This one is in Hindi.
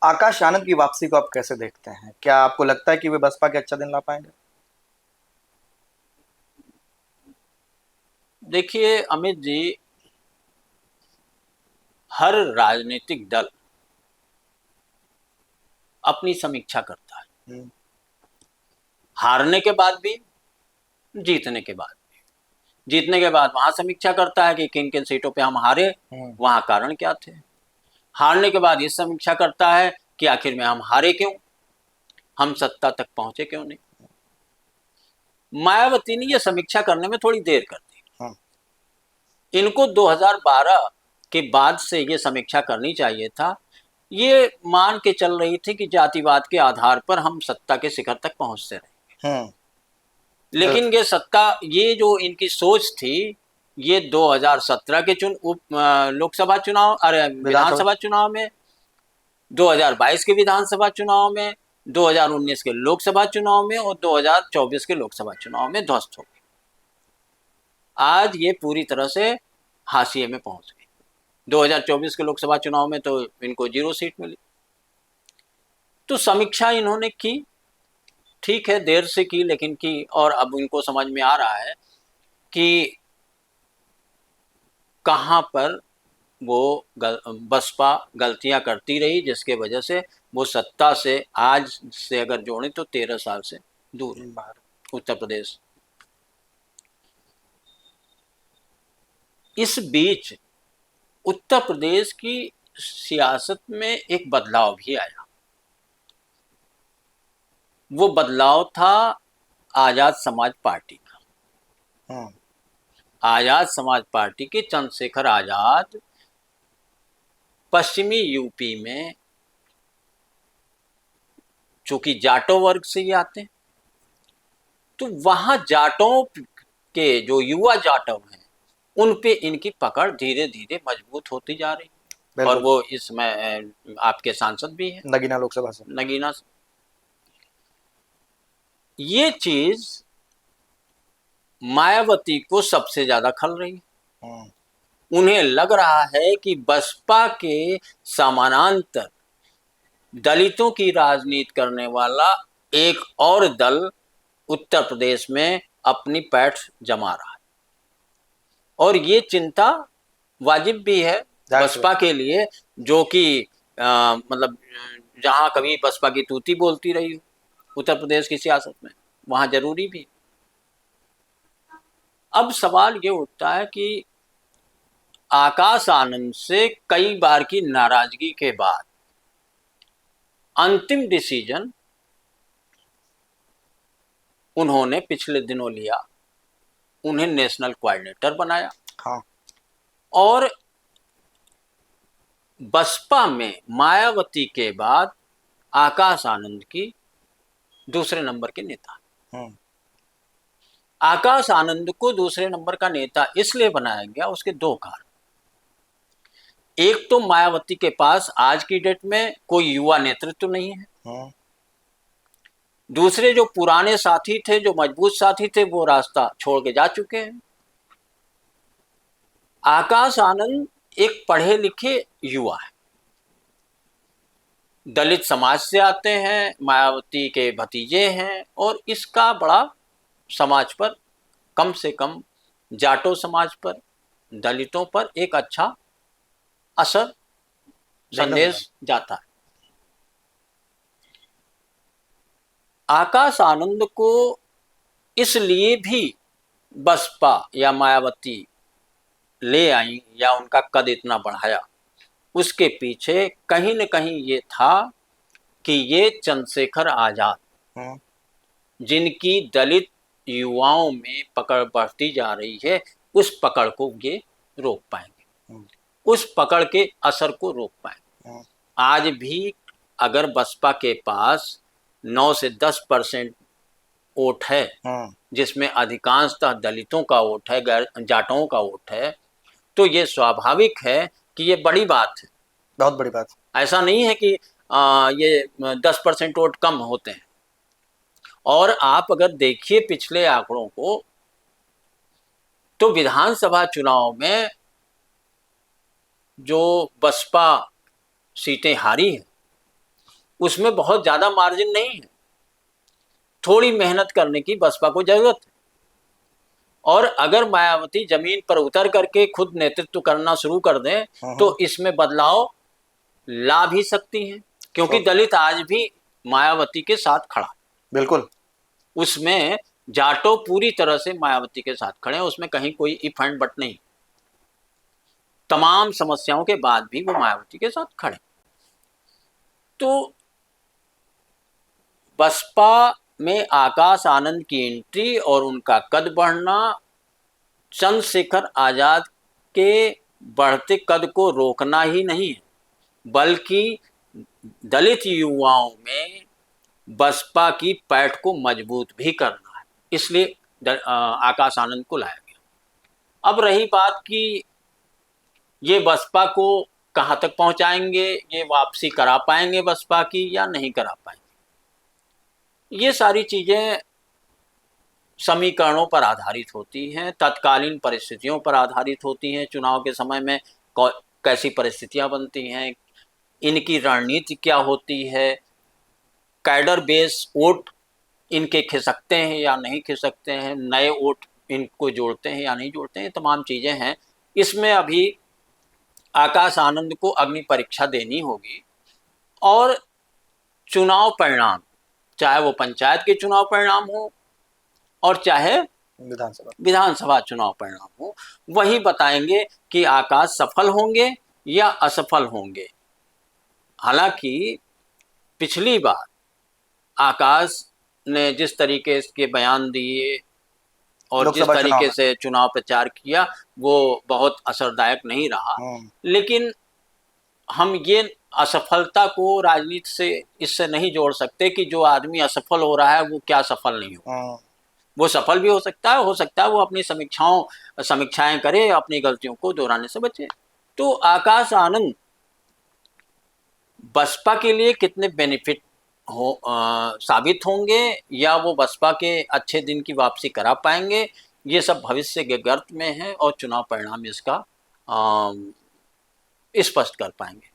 आकाश आनंद की वापसी को आप कैसे देखते हैं? क्या आपको लगता है कि वे बसपा के अच्छा दिन ला पाएंगे? देखिए अमित जी, हर राजनीतिक दल अपनी समीक्षा करता है, हम्म। हारने के बाद भी, जीतने के बाद भी। जीतने के बाद वहां समीक्षा करता है कि किन किन सीटों पे हम हारे, हम्म। वहां कारण क्या थे। हारने के बाद ये समीक्षा करता है कि आखिर में हम हारे क्यों, हम सत्ता तक पहुंचे क्यों नहीं। मायावती ने ये समीक्षा करने में थोड़ी देर कर दी। हाँ। इनको 2012 के बाद से ये समीक्षा करनी चाहिए था। ये मान के चल रही थी कि जातिवाद के आधार पर हम सत्ता के शिखर तक पहुंचते रहे, हम्म। लेकिन बिल्कुल। ये सत्ता, ये जो इनकी सोच थी, ये 2017 के लोकसभा चुनाव, अरे विधानसभा। विधानसभा चुनाव में, 2022 के विधानसभा चुनाव में, 2019 के लोकसभा चुनाव में और 2024 के लोकसभा चुनाव में ध्वस्त हो गई। आज ये पूरी तरह से हाशिए में पहुंच गई। 2024 के लोकसभा चुनाव में तो इनको 0 सीट मिली। तो समीक्षा इन्होंने की, ठीक है देर से की लेकिन की, और अब इनको समझ में आ रहा है कि कहाँ पर वो बसपा गलतियां करती रही, जिसके वजह से वो सत्ता से आज से अगर जोड़ें तो 13 साल से दूर है बाहर। उत्तर प्रदेश। इस बीच उत्तर प्रदेश की सियासत में एक बदलाव भी आया। वो बदलाव था आजाद समाज पार्टी का। हम्म। आजाद समाज पार्टी के चंद्रशेखर आजाद पश्चिमी यूपी में, चूंकि जाटो वर्ग से ही आते हैं, तो वहां जाटों के जो युवा जाटव हैं उन पे इनकी पकड़ धीरे धीरे मजबूत होती जा रही है। और बिल्कुल। वो इसमें आपके सांसद भी हैं, नगीना लोकसभा से। नगीना। ये चीज मायावती को सबसे ज्यादा खल रही है। हम्म। उन्हें लग रहा है कि बसपा के समानांतर दलितों की राजनीति करने वाला एक और दल उत्तर प्रदेश में अपनी पैठ जमा रहा है, और ये चिंता वाजिब भी है जाहिर सी बात। बसपा के लिए, जो कि मतलब जहां कभी बसपा की तूती बोलती रही उत्तर प्रदेश की सियासत में, वहां जरूरी भी। अब सवाल ये उठता है कि आकाश आनंद से कई बार की नाराजगी के बाद अंतिम डिसीजन उन्होंने पिछले दिनों लिया। उन्हें नेशनल कोऑर्डिनेटर बनाया, हाँ। और बसपा में मायावती के बाद आकाश आनंद की दूसरे नंबर के नेता। हम्म। आकाश आनंद को दूसरे नंबर का नेता इसलिए बनाया गया, उसके दो कारण। एक तो मायावती के पास आज की डेट में कोई युवा नेतृत्व नहीं है। हम्म। दूसरे जो पुराने साथी थे, जो मजबूत साथी थे, वो रास्ता छोड़ के जा चुके हैं। आकाश आनंद एक पढ़े लिखे युवा है, दलित समाज से आते हैं, मायावती के भतीजे हैं, और इसका बड़ा समाज पर, कम से कम जाटो समाज पर, दलितों पर एक अच्छा असर, देखने को मिला। संदेश जाता है। आकाश आनंद को इसलिए भी बसपा या मायावती ले आई या उनका कद इतना बढ़ाया, उसके पीछे कहीं न कहीं ये था कि ये चंद्रशेखर आजाद, हम्म। जिनकी दलित युवाओं में पकड़ बढ़ती जा रही है, उस पकड़ को ये रोक पाएंगे, हम्म। उस पकड़ के असर को रोक पाएंगे। हम्म। आज भी अगर बसपा के पास 9 से 10% वोट है, हम्म। जिसमें अधिकांशतः दलितों का वोट है, गैर जाटों का वोट है, तो ये स्वाभाविक है कि ये बड़ी बात है। बहुत बड़ी बात। ऐसा नहीं है कि ये 10% वोट कम होते हैं। और आप अगर देखिए पिछले आंकड़ों को, तो विधानसभा चुनाव में जो बसपा सीटें हारी है, उसमें बहुत ज़्यादा मार्जिन नहीं है, थोड़ी मेहनत करने की बसपा को जरूरत है। और अगर मायावती जमीन पर उतर करके खुद नेतृत्व करना शुरू कर दें तो इसमें बदलाव ला भी सकती हैं, क्योंकि दलित आज भी मायावती के साथ खड़ा है। बिल्कुल। उसमें जाटो पूरी तरह से मायावती के साथ खड़े हैं, उसमें कहीं कोई इफ एंड बट नहीं। तमाम समस्याओं के बाद भी वो मायावती के साथ खड़े। तो बसपा में आकाश आनंद की एंट्री और उनका कद बढ़ना चंद्रशेखर आजाद के बढ़ते कद को रोकना ही नहीं है, बल्कि दलित युवाओं में बसपा की पैठ को मजबूत भी करना है। इसलिए आकाश आनंद को लाया गया। अब रही बात कि ये बसपा को कहाँ तक पहुंचाएंगे, ये वापसी करा पाएंगे बसपा की या नहीं करा पाएंगे, ये सारी चीजें समीकरणों पर आधारित होती हैं, तत्कालीन परिस्थितियों पर आधारित होती हैं। चुनाव के समय में कैसी परिस्थितियां बनती हैं, इनकी रणनीति क्या होती है, कैडर बेस वोट इनके खिसकते हैं या नहीं खिसकते हैं, नए वोट इनको जोड़ते हैं या नहीं जोड़ते हैं, तमाम चीज़ें हैं। इसमें अभी आकाश आनंद को अग्नि परीक्षा देनी होगी। और चुनाव परिणाम, चाहे वो पंचायत के चुनाव परिणाम हो और चाहे विधानसभा चुनाव परिणाम हो, वही बताएंगे कि आकाश सफल होंगे या असफल होंगे। हालांकि पिछली बार आकाश ने जिस तरीके के बयान दिए और जिस तरीके से चुनाव प्रचार किया वो बहुत असरदायक नहीं रहा, लेकिन हम ये असफलता को राजनीति से इससे नहीं जोड़ सकते कि जो आदमी असफल हो रहा है वो क्या सफल नहीं हो। वो सफल भी हो सकता है वो अपनी समीक्षाएं करे, अपनी गलतियों को दोहराने से बचे। तो आकाश आनंद बसपा के लिए कितने बेनिफिट साबित होंगे या वो बसपा के अच्छे दिन की वापसी करा पाएंगे, ये सब भविष्य के गर्त में है और चुनाव परिणाम इसका स्पष्ट कर पाएंगे।